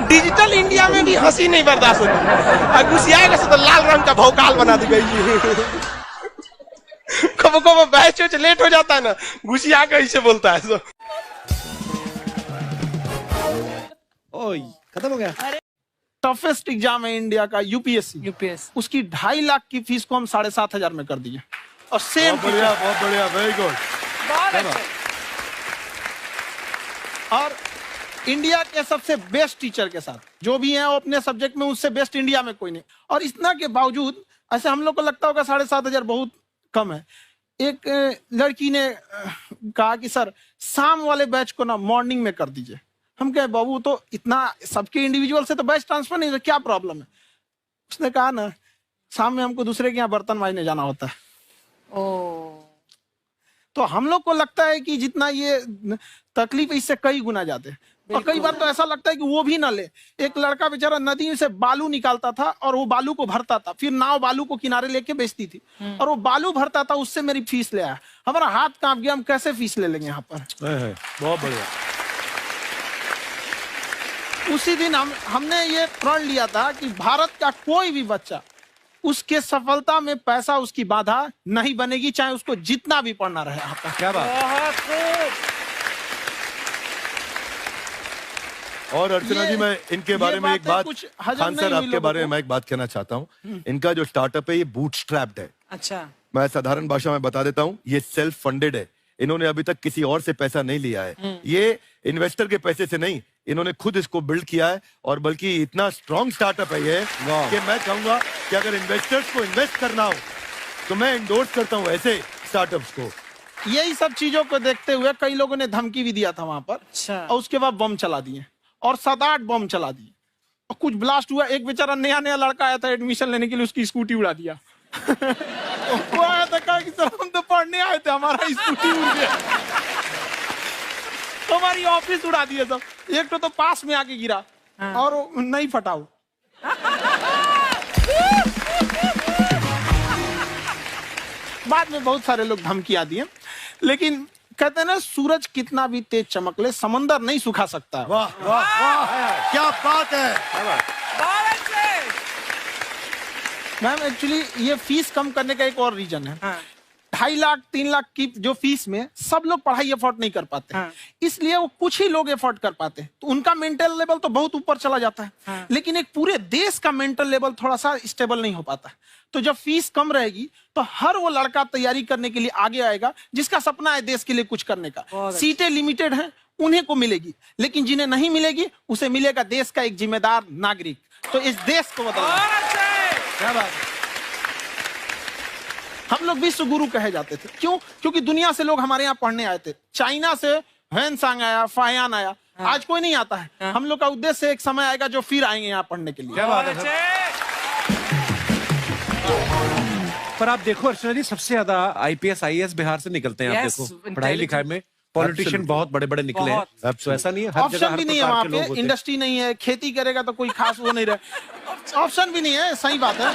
डिजिटल इंडिया में भी हंसी नहीं बर्दाश्त होती। और घुसियाएगा तो लाल रंग का भौकाल बना दी गई। कबो कबो बैच लेट हो जाता है ना, घुसिया के ऐसे बोलता है। ओए खत्म हो गया। टफेस्ट एग्जाम है इंडिया का, यूपीएससी। उसकी 2.5 लाख की फीस को हम 7,500 में कर दिए। और सेम बहुत बढ़िया, वेरी गुड। और इंडिया के सबसे बेस्ट टीचर के साथ जो भी हैं वो अपने सब्जेक्ट में उससे बेस्ट इंडिया में कोई नहीं। और इतना के बावजूद ऐसे हम लोग को लगता होगा 7,500 बहुत कम है। एक लड़की ने कहा कि सर शाम वाले बैच को ना मॉर्निंग में कर दीजिए। हम कहे बाबू तो इतना सबके इंडिविजुअल से तो बैच ट्रांसफर नहीं, तो क्या प्रॉब्लम है? उसने कहा ना शाम में हमको दूसरे के यहाँ बर्तन मांजने जाना होता है। तो हम लोग को लगता है कि जितना ये तकलीफ इससे कई गुना ज्यादा है। और कई बार तो ऐसा लगता है कि वो भी ना ले। एक लड़का बेचारा नदी से बालू निकालता था और वो बालू को भरता था, फिर नाव बालू को किनारे लेके बेचती थी और वो बालू भरता था, उससे मेरी फीस ले आया। हमारा हाथ कांप गया, हम कैसे फीस ले लेंगे यहाँ पर? बहुत बढ़िया। उसी दिन हमने ये प्रण लिया था कि भारत का कोई भी बच्चा उसके सफलता में पैसा उसकी बाधा नहीं बनेगी, चाहे उसको जितना भी पढ़ना रहे यहाँ पर। क्या बात। और अर्चना जी, मैं इनके बारे में एक बात, खान सर आपके बारे में मैं एक बात कहना चाहता हूँ। इनका जो स्टार्टअप है ये बूटस्ट्रैप्ड है। अच्छा, मैं साधारण भाषा में बता देता हूँ, ये सेल्फ फंडेड है। इन्होंने अभी तक किसी और से पैसा नहीं लिया है। ये इन्वेस्टर के पैसे से नहीं, इन्होंने खुद इसको बिल्ड किया है। और बल्कि इतना स्ट्रॉन्ग स्टार्टअप है ये कि मैं कहूंगा कि अगर इन्वेस्टर्स को इन्वेस्ट करना हो तो मैं इंडोर्स करता हूँ ऐसे स्टार्टअप्स को। यही सब चीजों को देखते हुए कई लोगों ने धमकी भी दिया था वहां पर। अच्छा। और उसके बाद बम चला दिए और 7-8 बम चला दिए और कुछ ब्लास्ट हुआ। एक बेचारा नया लड़का आया था एडमिशन लेने के लिए, उसकी स्कूटी उड़ा दिया। वो आया था, कहा कि सर हम तो पढ़ने आए थे, हमारा स्कूटी उड़ गया। तो हमारी ऑफिस उड़ा दिए सब। एक तो पास में आके गिरा और नहीं फटा वो। बाद में बहुत सारे लोग धमकियां दिए, लेकिन कहते हैं ना सूरज कितना भी तेज चमक ले समंदर नहीं सुखा सकता। वाह वाह वाह, क्या बात है। मैम एक्चुअली ये फीस कम करने का एक और रीजन है। 2.5 लाख 3 लाख की जो फीस में सब लोग पढ़ाई अफोर्ड नहीं कर पाते। इसलिए वो कुछ ही लोग अफोर्ड कर पाते हैं, तो उनका मेंटल लेवल तो बहुत ऊपर चला जाता है। लेकिन एक पूरे देश का मेंटल लेवल थोड़ा सा स्टेबल नहीं हो पाता। तो जब फीस कम रहेगी तो हर वो लड़का तैयारी करने के लिए आगे आएगा जिसका सपना है देश के लिए कुछ करने का। सीटें लिमिटेड हैं, उन्हें को मिलेगी, लेकिन जिन्हें नहीं मिलेगी उसे मिलेगा देश का एक जिम्मेदार नागरिक। तो इस देश को बदलना। क्या बात है। हम लोग विश्व गुरु कहे जाते थे, क्यों? क्योंकि दुनिया से लोग हमारे यहाँ पढ़ने आए थे। चाइना से ह्वेनसांग आया, फायान आया, आज कोई नहीं आता है। हम लोग का उद्देश्य एक समय आएगा जो फिर आएंगे यहाँ पढ़ने के लिए। क्या बात है। पर आप देखो अर्चना जी, सबसे ज्यादा IPS IAS बिहार से निकलते हैं। आप देखो पढ़ाई लिखाई में पॉलिटिशियन बहुत बड़े बड़े निकले हैं। तो ऐसा नहीं है, हर जगह ऑप्शन भी नहीं है वहाँ पे, इंडस्ट्री नहीं है, खेती करेगा तो कोई खास वो नहीं रहे, ऑप्शन भी नहीं है। सही बात है।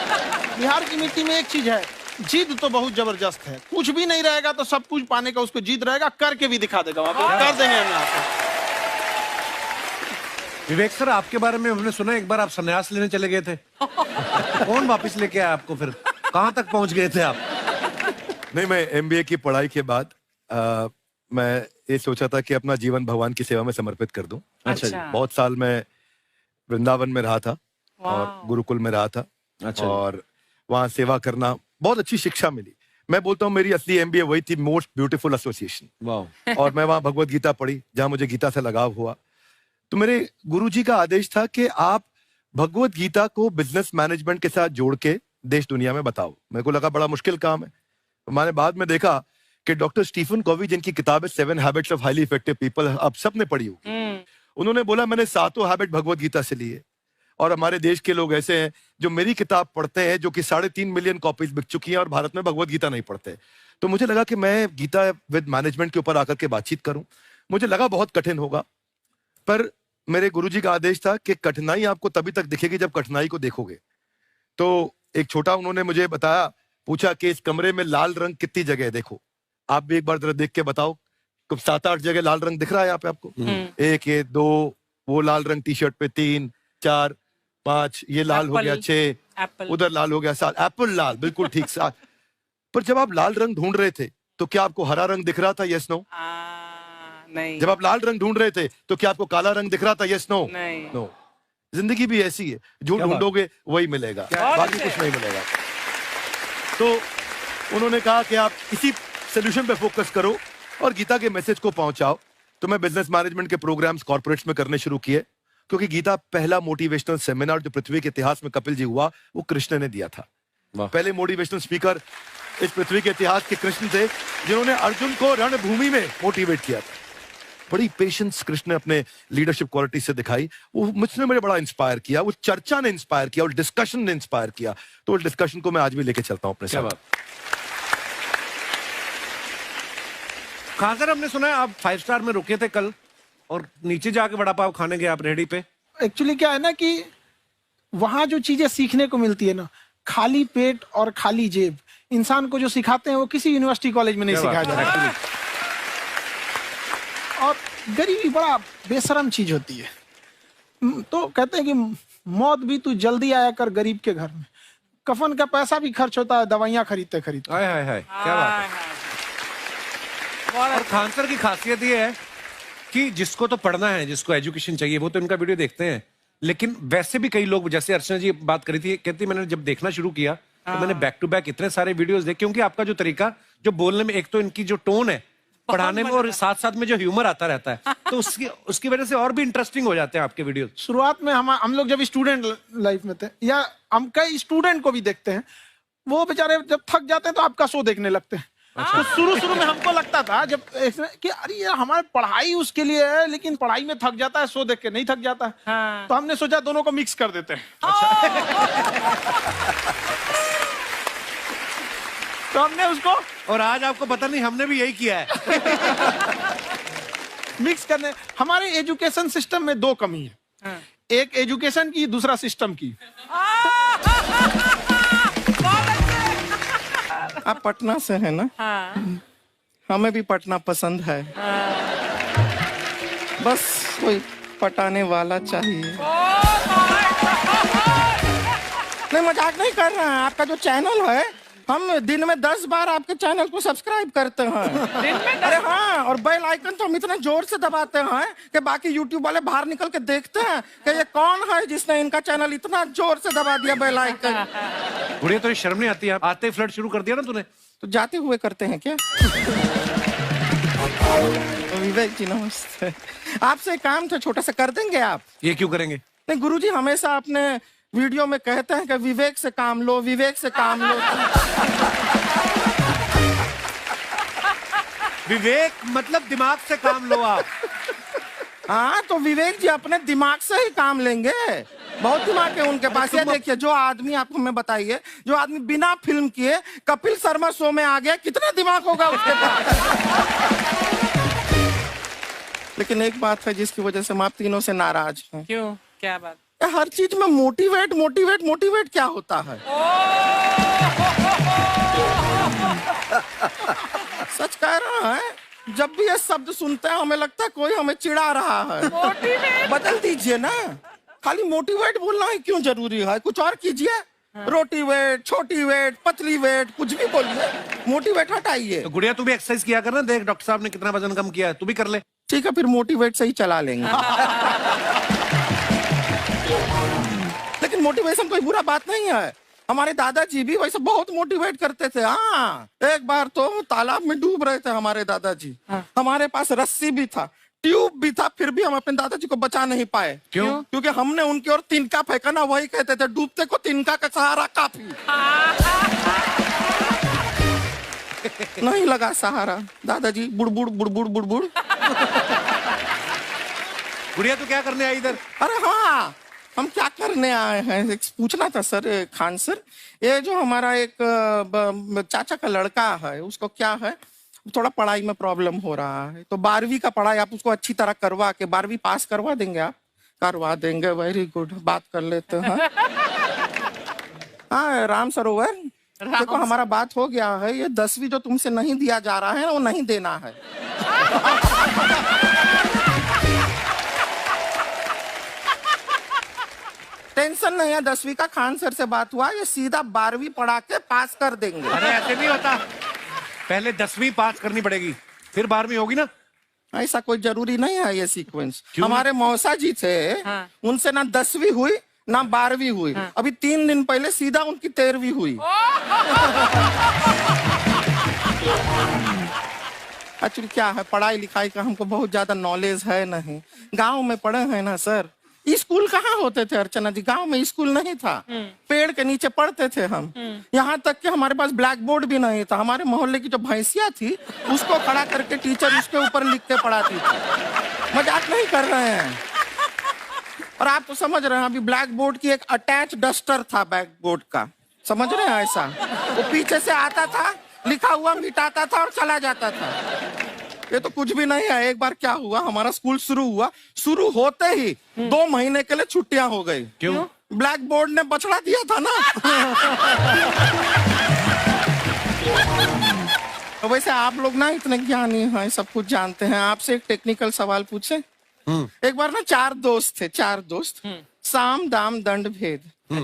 बिहार की मिट्टी में एक चीज है, जिद तो बहुत जबरदस्त है। कुछ भी नहीं रहेगा तो सब कुछ पाने का उसको जिद रहेगा, करके भी दिखा देगा। वहाँ पे कर देंगे हम यहाँ पे। विवेक सर, आपके बारे में हमने सुना एक बार आप संन्यास लेने चले गए थे। कौन वापस लेके आया आपको? फिर कहाँ तक पहुंच गए थे आप? नहीं, मैं एमबीए की पढ़ाई के बाद मैं ये सोचा था कि अपना जीवन भगवान की सेवा में समर्पित कर दूं। अच्छा जी। बहुत साल मैं वृंदावन में रहा था और गुरुकुल में रहा था। अच्छा। और वहाँ सेवा करना, बहुत अच्छी शिक्षा मिली। मैं बोलता हूँ मेरी असली एमबीए वही थी, मोस्ट ब्यूटीफुल एसोसिएशन। वाह। और मैं वहाँ भगवत गीता पढ़ी, जहाँ मुझे गीता से लगाव हुआ। तो मेरे गुरुजी का आदेश था कि आप भगवत गीता को बिजनेस मैनेजमेंट के साथ जोड़ के देश दुनिया में बताओ। मेरे को लगा बड़ा मुश्किल काम है। मैंने बाद में देखा कि डॉक्टर स्टीफन कोवी, जिनकी किताब है 7 habits of highly effective people, आप सबने पढ़ी होगी, उन्होंने बोला मैंने 7 हैबिट भगवत गीता से लिए। और हमारे देश के लोग ऐसे हैं जो मेरी किताब पढ़ते हैं, जो कि 3.5 मिलियन कॉपीज बिक चुकी हैं, और भारत में भगवत गीता नहीं पढ़ते। तो मुझे लगा कि मैं गीता विद मैनेजमेंट के ऊपर आकर के बातचीत करूं। मुझे लगा बहुत कठिन होगा, पर मेरे गुरुजी का आदेश था कि कठिनाई आपको तभी तक दिखेगी जब कठिनाई को देखोगे। तो एक छोटा उन्होंने मुझे बताया, पूछा कि इस कमरे में लाल रंग कितनी जगह है, देखो आप भी एक बार जरा देख के बताओ। 7-8 जगह लाल रंग दिख रहा है यहाँ पे आपको? 1 ये 2, वो लाल रंग टी शर्ट पे 3 4 5, ये लाल हो गया 6, उधर लाल हो गया 7, एप्पल लाल, बिल्कुल ठीक 7। पर जब आप लाल रंग ढूंढ रहे थे तो क्या आपको हरा रंग दिख रहा था? Yes no? नहीं। जब आप लाल रंग ढूंढ रहे थे तो क्या आपको काला रंग दिख रहा था? Yes no? नहीं। नो। जिंदगी भी ऐसी है, जो ढूंढोगे वही मिलेगा, बाकी कुछ नहीं मिलेगा। तो उन्होंने कहा कि आप इसी सोल्यूशन पे फोकस करो और गीता के मैसेज को पहुंचाओ। तो मैं बिजनेस मैनेजमेंट के प्रोग्राम्स कॉर्पोरेट्स में करने शुरू किए, क्योंकि गीता पहला मोटिवेशनल सेमिनार जो पृथ्वी के इतिहास में कपिल जी हुआ, वो कृष्ण ने दिया था। पहले मोटिवेशनल स्पीकर इस पृथ्वी के इतिहास के कृष्ण थे, जिन्होंने अर्जुन को रणभूमि में मोटिवेट किया था। बड़ी पेशेंस कृष्ण ने अपने लीडरशिप क्वालिटी से दिखाई। वो मुझसे मुझे बड़ा इंस्पायर किया, वो चर्चा ने इंस्पायर किया, और डिस्कशन ने इंस्पायर किया। तो उस डिस्कशन को मैं आज भी लेके चलता हूं अपने साथ। कहाँ सर, हमने सुना है आप 5 स्टार में रुके थे कल, और नीचे जाके वड़ा पाव खाने गए आप रेहड़ी पे। एक्चुअली क्या है ना कि वहां जो चीजें सीखने को मिलती है ना, खाली पेट और खाली जेब इंसान को जो सिखाते हैं वो किसी यूनिवर्सिटी कॉलेज में नहीं सिखाया जाता। और गरीबी बड़ा बेशरम चीज होती है। तो कहते हैं कि मौत भी तू जल्दी आया कर गरीब के घर में। कफन का पैसा भी खर्च होता है दवाइयां खरीदते खरीदते। हाय हाय हाय, क्या बात है। और खान सर की खासियत ये है कि जिसको तो पढ़ना है, जिसको एजुकेशन चाहिए, वो तो इनका वीडियो देखते हैं। लेकिन वैसे भी कई लोग, जैसे अर्चना जी बात करी थी, कहती मैंने जब देखना शुरू किया तो मैंने बैक टू बैक इतने सारे वीडियोस देखे, क्योंकि आपका जो तरीका जो बोलने में, एक तो इनकी जो टोन है पढ़ाने में, और साथ साथ में जो ह्यूमर आता रहता है, तो उसकी वजह से और भी इंटरेस्टिंग हो जाते हैं आपके वीडियो। शुरुआत में हम लोग जब स्टूडेंट लाइफ में थे, या हम कई स्टूडेंट को भी देखते हैं, वो बेचारे जब थक जाते हैं तो आपका शो देखने लगते हैं। तो शुरू में हमको लगता था जब कि अरे यार हमारी पढ़ाई उसके लिए है, लेकिन पढ़ाई में थक जाता है, शो देख के नहीं थक जाता है। हाँ। तो हमने सोचा दोनों को मिक्स कर देते हैं। तो हमने उसको, और आज आपको पता नहीं हमने भी यही किया है। मिक्स करने। हमारे एजुकेशन सिस्टम में 2 कमी है। हाँ। एक एजुकेशन की, दूसरा सिस्टम की। आप पटना से है ना? हाँ। हमें भी पटना पसंद है। बस कोई पटाने वाला चाहिए। नहीं, मजाक नहीं कर रहे हैं। आपका जो चैनल है, हम दिन में 10 बार आपके चैनल को सब्सक्राइब करते हैं। दिन में 10? अरे हाँ, और बेल आइकन तो हम इतना जोर से दबाते हैं कि बाकी यूट्यूब वाले बाहर निकल के देखते हैं कि ये कौन है जिसने इनका चैनल इतना जोर से दबा दिया बेल आइकन। बुढ़िया, तो शर्म नहीं आती है? आते ही फ्लर्ट शुरू कर दिया ना तूने। तो जाते हुए करते हैं क्या? विवेक जी नमस्ते। आपसे काम था छोटा सा, कर देंगे आप? ये क्यों करेंगे? नहीं, गुरुजी हमेशा अपने वीडियो में कहते हैं कि विवेक से काम लो, विवेक से काम लो। विवेक मतलब दिमाग से काम लो आप। हाँ, तो विवेक जी अपने दिमाग से ही काम लेंगे। बहुत दिमाग है उनके पास। ये देखिए, जो आदमी, आपको मैं बताइए, जो आदमी बिना फिल्म किए कपिल शर्मा शो में आ गया, कितना दिमाग होगा उसके पास। लेकिन एक बात है जिसकी वजह से हम आप तीनों से नाराज हैं। क्यों? क्या बात? हर चीज में मोटिवेट मोटिवेट मोटिवेट क्या होता है? सच कह रहा है। जब भी ये शब्द सुनते हैं हमें लगता है कोई हमें चिढ़ा रहा है। बदल दीजिए ना, खाली मोटिवेट बोलना ही क्यों जरूरी है? कुछ और कीजिए। रोटी वेट, छोटी वेट, पतली वेट, कुछ भी बोलिए, मोटिवेट हटाइए। तो गुड़िया तू भी एक्सरसाइज किया कर ना, देख डॉक्टर साहब ने कितना वजन कम किया है, तू भी कर ले। ठीक है, फिर मोटिवेट से ही चला लेंगे। लेकिन मोटिवेशन कोई बुरा बात नहीं है। हमारे दादाजी भी वैसे बहुत मोटिवेट करते थे। हाँ, एक बार तो तालाब में डूब रहे थे हमारे दादाजी। हमारे पास रस्सी भी था, ट्यूब भी था, फिर भी हम अपने दादाजी को बचा नहीं पाए। क्यों? क्योंकि हमने उनकी ओर तिनका फेंका ना, वही कहते थे डूबते को तिनका का सहारा काफी। नहीं लगा सहारा, दादाजी बुड़बुड़ बुड़बुड़ बुड़बुड़। गुड़िया तू क्या करने आई इधर? अरे हाँ, हम क्या करने आए हैं एक पूछना था सर। खान सर, ये जो हमारा एक चाचा का लड़का है, उसको क्या है, थोड़ा पढ़ाई में प्रॉब्लम हो रहा है, तो 12वीं का पढ़ाई आप उसको अच्छी तरह करवा के 12वीं पास करवा देंगे आप? करवा देंगे, वेरी गुड, बात कर लेते हैं। हाँ राम सरोवर, देखो हमारा बात हो गया है, ये 10वीं जो तुमसे नहीं दिया जा रहा है वो नहीं देना है। टेंशन नहीं है, 10वीं का खान सर से बात हुआ, ये सीधा 12वीं पढ़ा के पास कर देंगे। अरे ऐसे नहीं होता, पहले 10वीं पास करनी पड़ेगी, फिर 12वीं होगी ना। ऐसा कोई जरूरी नहीं है ये सीक्वेंस। हमारे मौसा जी थे, उनसे ना 10वीं हुई ना 12वीं हुई, अभी 3 दिन पहले सीधा उनकी 13वीं हुई। एक्चुअली क्या है, पढ़ाई लिखाई का हमको बहुत ज्यादा नॉलेज है नहीं, गांव में पढ़े हैं ना सर। स्कूल कहाँ होते थे अर्चना जी, गांव में स्कूल नहीं था, पेड़ के नीचे पढ़ते थे हम। यहाँ तक कि हमारे पास ब्लैक बोर्ड भी नहीं था, हमारे मोहल्ले की जो भैंसिया थी उसको खड़ा करके टीचर उसके ऊपर लिख के पढ़ाती थी। मजाक नहीं कर रहे हैं। और आप तो समझ रहे हैं, अभी ब्लैक बोर्ड की एक अटैच डस्टर था बैक बोर्ड का, समझ रहे हैं ऐसा, वो पीछे से आता था, लिखा हुआ मिटाता था और चला जाता था। ये तो कुछ भी नहीं है। एक बार क्या हुआ, हमारा स्कूल शुरू हुआ, शुरू होते ही 2 महीने के लिए छुट्टियां हो गई। क्यों? ब्लैक बोर्ड ने बछड़ा दिया था ना। तो वैसे आप लोग ना इतने ज्ञानी हैं, सब कुछ जानते हैं, आपसे एक टेक्निकल सवाल पूछे। एक बार ना 4 दोस्त थे, 4 दोस्त, साम दाम दंड भेद।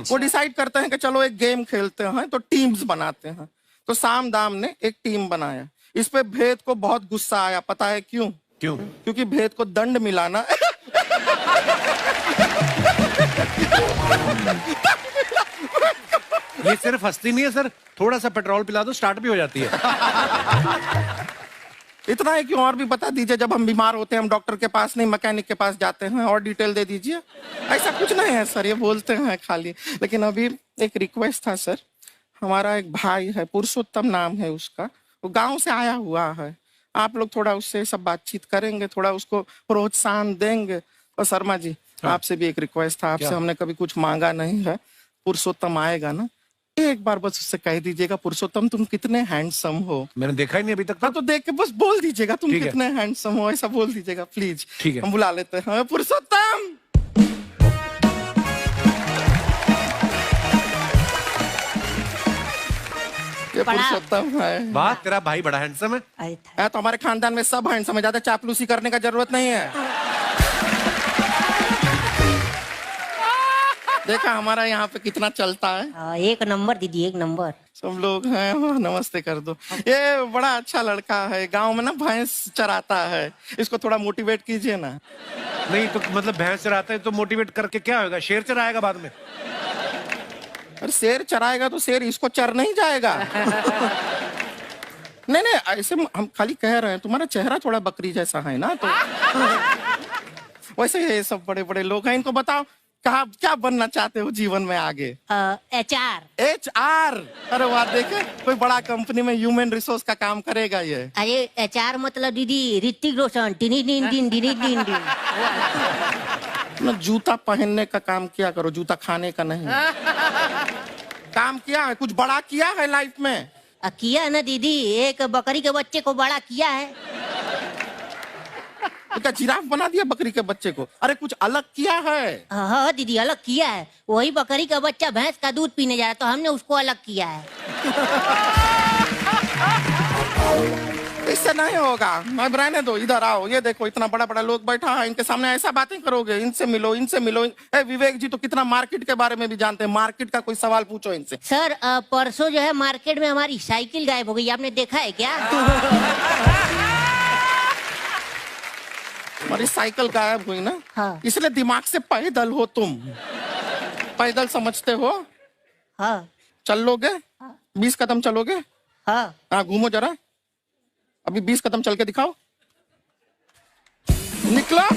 वो डिसाइड करते हैं कि चलो एक गेम खेलते हैं, तो टीम्स बनाते हैं। तो साम दाम ने एक टीम बनाया, इस पे भेद को बहुत गुस्सा आया, पता है क्यों? क्यों? क्योंकि भेद को दंड मिलाना। ये सिर्फ हंसती नहीं है सर, थोड़ा सा पेट्रोल पिला दो स्टार्ट भी हो जाती है। इतना है कि और भी बता दीजिए, जब हम बीमार होते हैं हम डॉक्टर के पास नहीं मैकेनिक के पास जाते हैं, और डिटेल दे दीजिए। ऐसा कुछ नहीं है सर, ये बोलते हैं खाली। लेकिन अभी एक रिक्वेस्ट था सर, हमारा एक भाई है, पुरुषोत्तम नाम है उसका, वो गांव से आया हुआ है, आप लोग थोड़ा उससे सब बातचीत करेंगे, थोड़ा उसको प्रोत्साहन देंगे। और शर्मा जी, आपसे भी एक रिक्वेस्ट था, आपसे हमने कभी कुछ मांगा नहीं है, पुरुषोत्तम आएगा ना, एक बार बस उससे कह दीजिएगा, पुरुषोत्तम तुम कितने हैंडसम हो। मैंने देखा ही नहीं अभी तक। तो देख के बस बोल दीजिएगा तुम कितने हैंडसम हो, ऐसा बोल दीजिएगा प्लीज। ठीक है, हम बुला लेते हैं पुरुषोत्तम। ये पुरुषोत्तम है। वाह, तेरा भाई बड़ा हैंडसम है। तो हमारे खानदान में सब हैंडसम है, ज्यादा चापलूसी करने का जरूरत नहीं है। देखा हमारा यहाँ पे कितना चलता है। एक नंबर दीदी, एक नंबर। सब लोग हैं, नमस्ते कर दो। ये बड़ा अच्छा लड़का है, गांव में ना भैंस चराता है, इसको थोड़ा मोटिवेट कीजिए ना। नहीं तो मतलब भैंस चराता है तो मोटिवेट करके क्या होगा, शेर चराएगा बाद में? अरे शेर चराएगा तो शेर इसको चर नहीं जाएगा। नहीं नहीं, ऐसे हम खाली कह रहे हैं, तुम्हारा चेहरा थोड़ा बकरी जैसा है ना, तो वैसे ये सब बड़े बड़े लोग हैं, इनको बताओ कहा क्या बनना चाहते हो जीवन में आगे? HR। HR? अरे वाह, देखे कोई बड़ा कंपनी में ह्यूमन रिसोर्स का काम करेगा ये। अरे HR मतलब दीदी ऋतिक रोशन, टिनी दिन दिन दिनी दिन दिन। ना जूता पहनने का काम किया करो, जूता खाने का नहीं। काम किया है, कुछ बड़ा किया है लाइफ में? किया ना दीदी, एक बकरी के बच्चे को बड़ा किया है। तो क्या जिराफ बना दिया बकरी के बच्चे को? अरे कुछ अलग किया है। हाँ दीदी, अलग किया है। वही बकरी का बच्चा भैंस का दूध पीने जा रहा है, तो हमने उसको अलग किया है। इससे नहीं होगा। मैं रहने दो, इधर आओ, ये देखो इतना बड़ा बड़ा लोग बैठा है, इनके सामने ऐसा बातें करोगे? इनसे मिलो, इनसे मिलो। विवेक जी तो कितना मार्केट के बारे में भी जानते हैं, मार्केट का कोई सवाल पूछो इनसे। सर परसों जो है मार्केट में हमारी साइकिल गायब हो गई, आपने देखा है क्या? हमारी साइकिल गायब हुई ना? हाँ। इसलिए दिमाग से पैदल हो तुम, पैदल समझते हो? हाँ। चल लोगे? 20 कदम चलोगे? हाँ। हाँ, घूमो जरा, अभी 20 कदम चल के दिखाओ। निकलो।